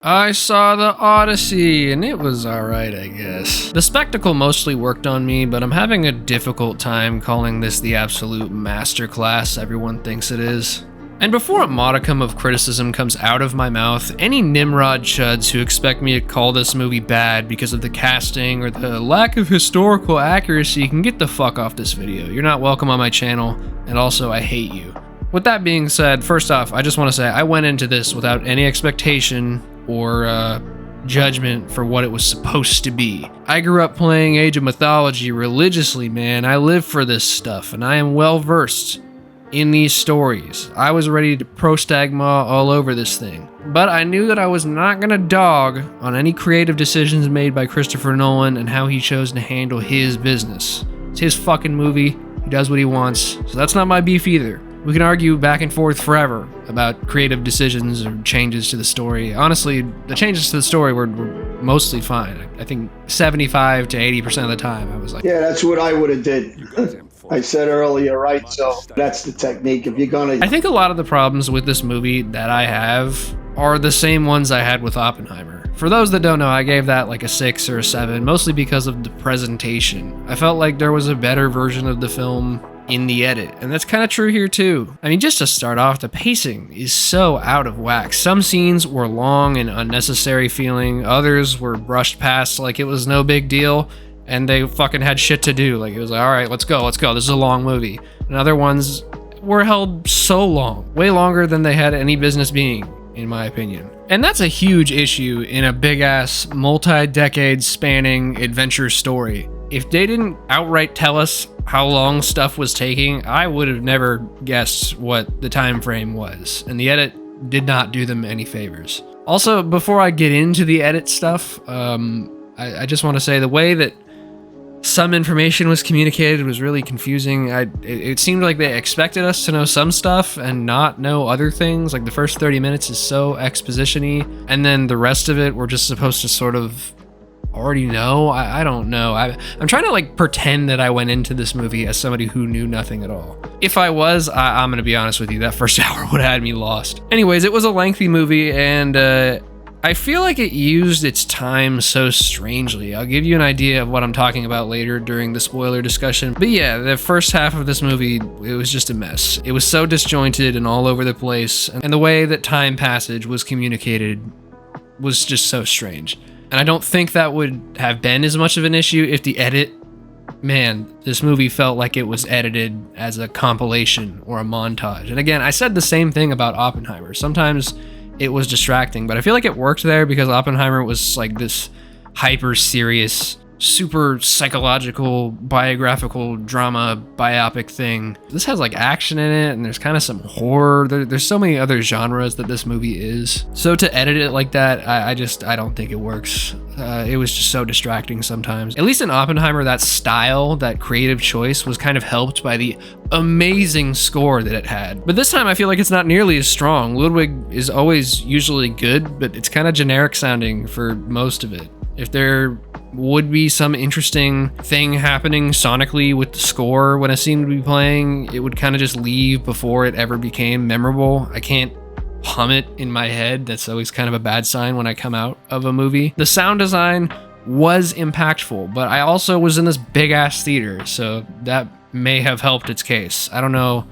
I saw the Odyssey, and it was alright, I guess. The spectacle mostly worked on me, but I'm having a difficult time calling this the absolute masterclass everyone thinks it is. And before a modicum of criticism comes out of my mouth, any Nimrod chuds who expect me to call this movie bad because of the casting or the lack of historical accuracy can get the fuck off this video. You're not welcome on my channel, and also I hate you. With that being said, first off, I just want to say I went into this without any expectation or judgment for what it was supposed to be. I grew up playing Age of Mythology religiously, man. I live for this stuff, and I am well versed in these stories. I was ready to pro-stagma all over this thing. But I knew that I was not gonna dog on any creative decisions made by Christopher Nolan and how he chose to handle his business. It's his fucking movie. He does what he wants, so that's not my beef either. We can argue back and forth forever about creative decisions or changes to the story. Honestly, the changes to the story were mostly fine. I think 75 to 80% of the time I was like, yeah, that's what I would have did. I said earlier, right? So that's the technique. If you're gonna, I think a lot of the problems with this movie that I have are the same ones I had with Oppenheimer. For those that don't know, I gave that like a 6 or a 7, mostly because of the presentation. I felt like there was a better version of the film in the edit, and that's kind of true here too. I mean, just to start off, the pacing is so out of whack. Some scenes were long and unnecessary feeling, others were brushed past like it was no big deal, and they fucking had shit to do. Like, it was like, all right, let's go, this is a long movie. And other ones were held so long, way longer than they had any business being, in my opinion. And that's a huge issue in a big-ass, multi-decade spanning adventure story. If they didn't outright tell us how long stuff was taking, I would have never guessed what the time frame was, and the edit did not do them any favors. Also, before I get into the edit stuff, I just want to say the way that some information was communicated was really confusing. It seemed like they expected us to know some stuff and not know other things. Like, the first 30 minutes is so exposition-y, and then the rest of it we're just supposed to sort of already know. I don't know. I'm trying to like pretend that I went into this movie as somebody who knew nothing at all. If I was, I'm gonna be honest with you, that first hour would have had me lost. Anyways, it was a lengthy movie, and I feel like it used its time so strangely. I'll give you an idea of what I'm talking about later during the spoiler discussion. But yeah, the first half of this movie, it was just a mess. It was so disjointed and all over the place, and the way that time passage was communicated was just so strange. And I don't think that would have been as much of an issue if the edit, man, this movie felt like it was edited as a compilation or a montage. And again, I said the same thing about Oppenheimer. Sometimes it was distracting, but I feel like it worked there because Oppenheimer was like this hyper serious, super psychological, biographical drama, biopic thing. This has like action in it, and there's kind of some horror. There's so many other genres that this movie is. So to edit it like that, I don't think it works. It was just so distracting sometimes. At least in Oppenheimer, that style, that creative choice was kind of helped by the amazing score that it had. But this time I feel like it's not nearly as strong. Ludwig is always usually good, but it's kind of generic sounding for most of it. If there would be some interesting thing happening sonically with the score when a scene would be playing, it would kind of just leave before it ever became memorable. I can't hum it in my head. That's always kind of a bad sign when I come out of a movie. The sound design was impactful, but I also was in this big ass theater, so that may have helped its case. I don't know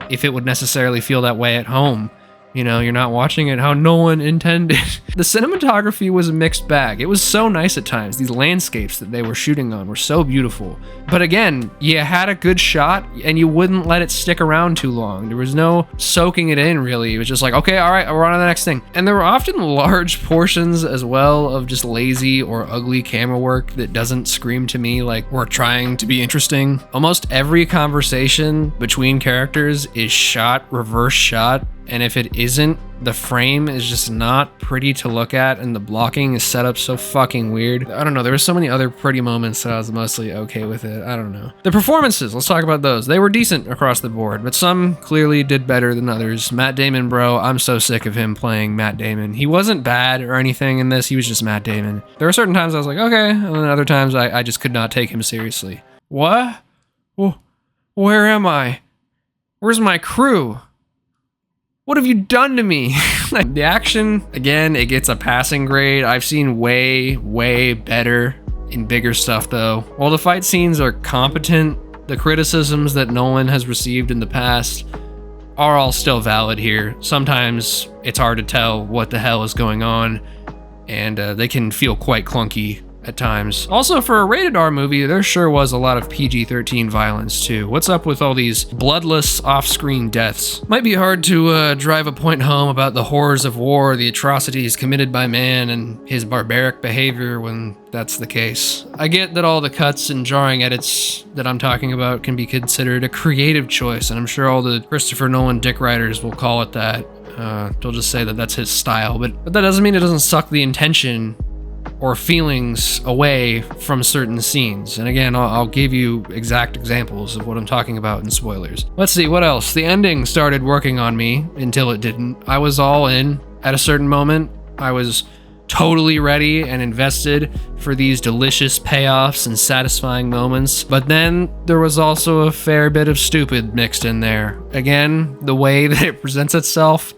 if it would necessarily feel that way at home. You know, you're not watching it how no one intended. The cinematography was a mixed bag. It was so nice at times. These landscapes that they were shooting on were so beautiful. But again, you had a good shot and you wouldn't let it stick around too long. There was no soaking it in, really. It was just like, okay, all right, we're on to the next thing. And there were often large portions as well of just lazy or ugly camera work that doesn't scream to me like we're trying to be interesting. Almost every conversation between characters is shot, reverse shot. And if it isn't, the frame is just not pretty to look at, and the blocking is set up so fucking weird. I don't know, there were so many other pretty moments that I was mostly okay with it. I don't know. The performances, let's talk about those. They were decent across the board, but some clearly did better than others. Matt Damon, bro, I'm so sick of him playing Matt Damon. He wasn't bad or anything in this, he was just Matt Damon. There were certain times I was like, okay, and then other times I just could not take him seriously. What? Where am I? Where's my crew? What have you done to me? The action, again, it gets a passing grade. I've seen way, way better in bigger stuff though. While the fight scenes are competent, the criticisms that Nolan has received in the past are all still valid here. Sometimes it's hard to tell what the hell is going on, and they can feel quite clunky at times. Also, for a rated R movie, there sure was a lot of PG-13 violence too. What's up with all these bloodless off-screen deaths? Might be hard to drive a point home about the horrors of war, the atrocities committed by man, and his barbaric behavior when that's the case. I get that all the cuts and jarring edits that I'm talking about can be considered a creative choice, and I'm sure all the Christopher Nolan dick writers will call it that. They'll just say that that's his style, but that doesn't mean it doesn't suck the intention or feelings away from certain scenes. And again, I'll give you exact examples of what I'm talking about in spoilers. Let's see, what else? The ending started working on me until it didn't. I was all in at a certain moment. I was totally ready and invested for these delicious payoffs and satisfying moments. But then there was also a fair bit of stupid mixed in there. Again, the way that it presents itself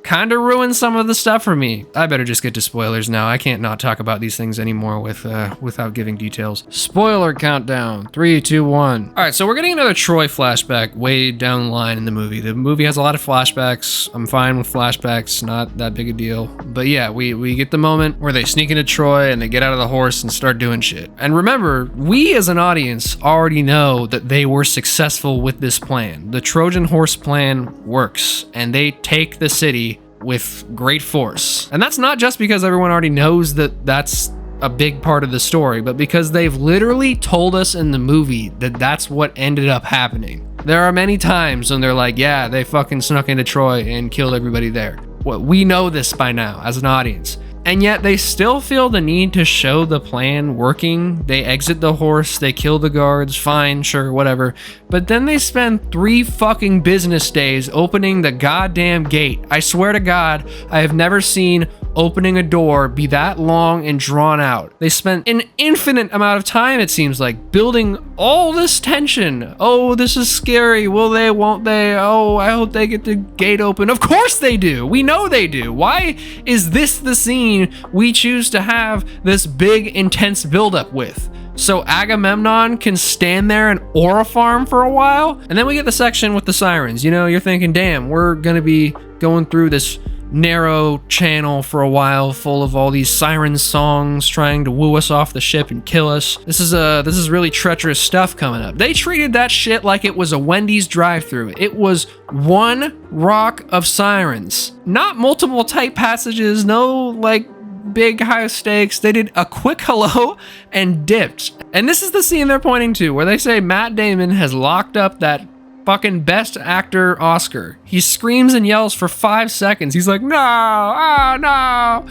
kind of ruined some of the stuff for me. I better just get to spoilers now. I can't not talk about these things anymore without giving details. Spoiler countdown. 3, 2, 1. All right, so we're getting another Troy flashback way down the line in the movie. The movie has a lot of flashbacks. I'm fine with flashbacks, not that big a deal. But yeah, we get the moment where they sneak into Troy and they get out of the horse and start doing shit. And remember, we as an audience already know that they were successful with this plan. The Trojan horse plan works, and they take the city with great force. And that's not just because everyone already knows that that's a big part of the story, but because they've literally told us in the movie that that's what ended up happening. There are many times when they're like, yeah, they fucking snuck into Troy and killed everybody there. Well, we know this by now as an audience. And yet they still feel the need to show the plan working. They exit the horse, they kill the guards, fine, sure, whatever. But then they spend 3 fucking business days opening the goddamn gate. I swear to God, I have never seen opening a door be that long and drawn out. They spent an infinite amount of time, it seems like, building all this tension. Oh, this is scary. Will they, won't they? Oh, I hope they get the gate open. Of course they do. We know they do. Why is this the scene we choose to have this big, intense buildup with? So Agamemnon can stand there and aura farm for a while? And then we get the section with the sirens. You know, you're thinking, damn, we're gonna be going through this narrow channel for a while full of all these siren songs trying to woo us off the ship and kill us. This is really treacherous stuff coming up. They treated that shit like it was a Wendy's drive-thru. It was one rock of sirens, not multiple tight passages, no like big high stakes. They did a quick hello and dipped. And this is the scene they're pointing to where they say Matt Damon has locked up that fucking best actor Oscar. He screams and yells for 5 seconds. He's like, no, no.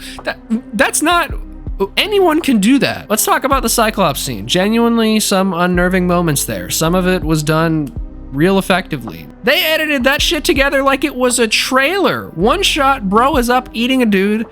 That's not, anyone can do that. Let's talk about the Cyclops scene. Genuinely some unnerving moments there. Some of it was done real effectively. They edited that shit together like it was a trailer. One shot, bro is up eating a dude,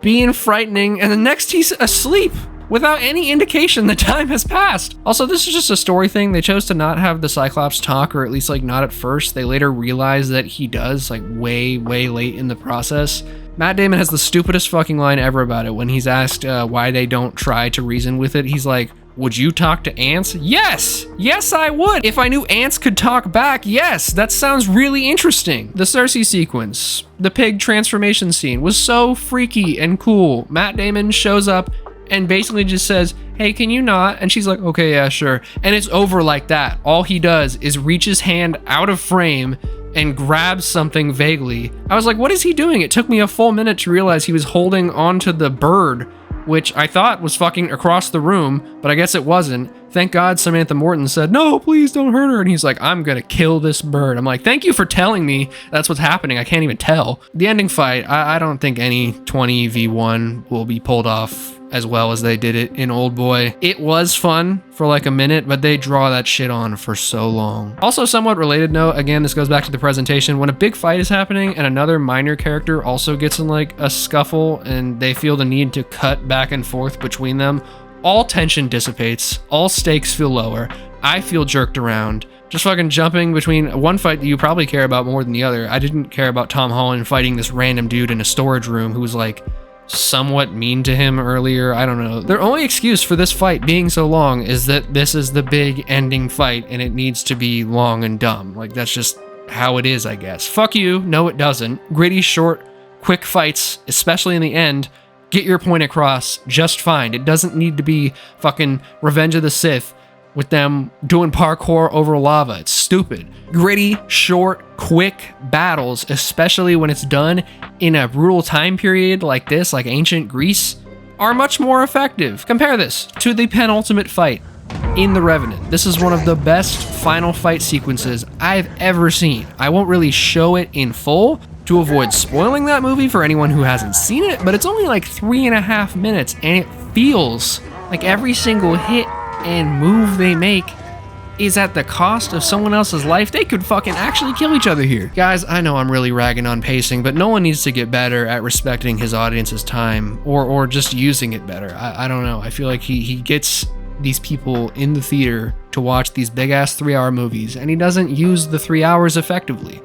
being frightening, and the next he's asleep without any indication the time has passed. Also, this is just a story thing. They chose to not have the Cyclops talk, or at least like not at first. They later realized that he does, like way, way late in the process. Matt Damon has the stupidest fucking line ever about it when he's asked why they don't try to reason with it. He's like, would you talk to ants? Yes! Yes, I would! If I knew ants could talk back, yes! That sounds really interesting. The Cersei sequence, the pig transformation scene, was so freaky and cool. Matt Damon shows up and basically just says, hey, can you not? And she's like, okay, yeah, sure. And it's over like that. All he does is reach his hand out of frame and grab something vaguely. I was like, what is he doing? It took me a full minute to realize he was holding onto the bird, which I thought was fucking across the room, but I guess it wasn't. Thank God Samantha Morton said, no, please don't hurt her. And he's like, I'm gonna kill this bird. I'm like, thank you for telling me that's what's happening. I can't even tell. The ending fight, I don't think any 20v1 will be pulled off as well as they did it in Oldboy. It was fun for like a minute, but they draw that shit on for so long. Also, somewhat related note, again, this goes back to the presentation. When a big fight is happening and another minor character also gets in like a scuffle and they feel the need to cut back and forth between them, all tension dissipates, all stakes feel lower, I feel jerked around. Just fucking jumping between one fight that you probably care about more than the other. I didn't care about Tom Holland fighting this random dude in a storage room who was like somewhat mean to him earlier. I don't know. Their only excuse for this fight being so long is that this is the big ending fight and it needs to be long and dumb. Like, that's just how it is, I guess. Fuck you. No, it doesn't. Gritty, short, quick fights, especially in the end, get your point across just fine. It doesn't need to be fucking Revenge of the Sith with them doing parkour over lava. It's stupid. Gritty, short, quick battles, especially when it's done in a brutal time period like this, like ancient Greece, are much more effective. Compare this to the penultimate fight in The Revenant. This is one of the best final fight sequences I've ever seen. I won't really show it in full to avoid spoiling that movie for anyone who hasn't seen it, but it's only like 3.5 minutes and it feels like every single hit and move they make is at the cost of someone else's life. They could fucking actually kill each other here. Guys, I know I'm really ragging on pacing, but no one needs to get better at respecting his audience's time or just using it better. I don't know. I feel like he gets these people in the theater to watch these big ass 3-hour movies and he doesn't use the 3 hours effectively.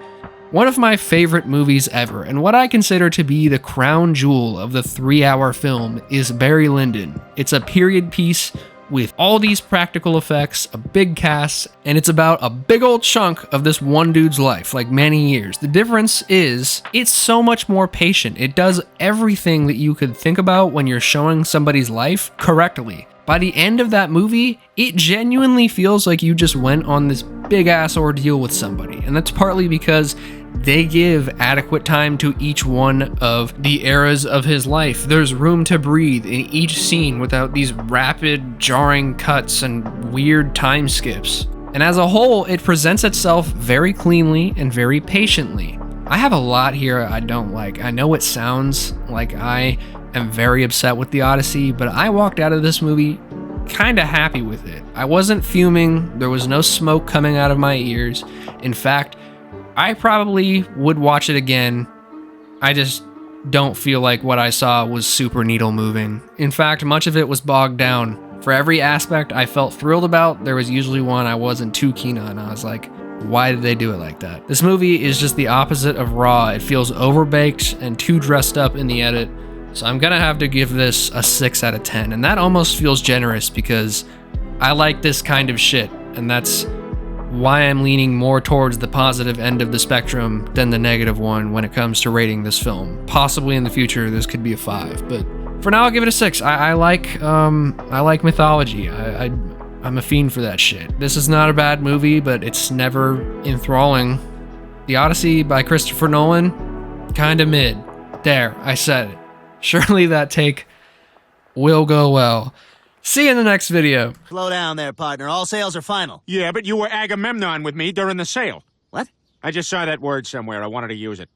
One of my favorite movies ever, and what I consider to be the crown jewel of the 3-hour film, is Barry Lyndon. It's a period piece with all these practical effects, a big cast, and it's about a big old chunk of this one dude's life, like many years. The difference is it's so much more patient. It does everything that you could think about when you're showing somebody's life correctly. By the end of that movie, it genuinely feels like you just went on this big ass ordeal with somebody. And that's partly because they give adequate time to each one of the eras of his life. There's room to breathe in each scene without these rapid, jarring cuts and weird time skips. And as a whole, it presents itself very cleanly and very patiently. I have a lot here I don't like. I know it sounds like I am very upset with the Odyssey, but I walked out of this movie kind of happy with it. I wasn't fuming. There was no smoke coming out of my ears. In fact, I probably would watch it again. I just don't feel like what I saw was super needle moving. In fact, much of it was bogged down. For every aspect I felt thrilled about, there was usually one I wasn't too keen on. I was like, why did they do it like that? This movie is just the opposite of raw. It feels overbaked and too dressed up in the edit. So I'm gonna have to give this a 6 out of 10. And that almost feels generous because I like this kind of shit. And that's why I'm leaning more towards the positive end of the spectrum than the negative one when it comes to rating this film. Possibly in the future, this could be a 5, but for now, I'll give it a 6. I like mythology. I'm a fiend for that shit. This is not a bad movie, but it's never enthralling. The Odyssey by Christopher Nolan, kinda mid. There, I said it. Surely that take will go well. See you in the next video. Slow down there, partner. All sales are final. Yeah, but you were Agamemnon with me during the sale. What? I just saw that word somewhere. I wanted to use it.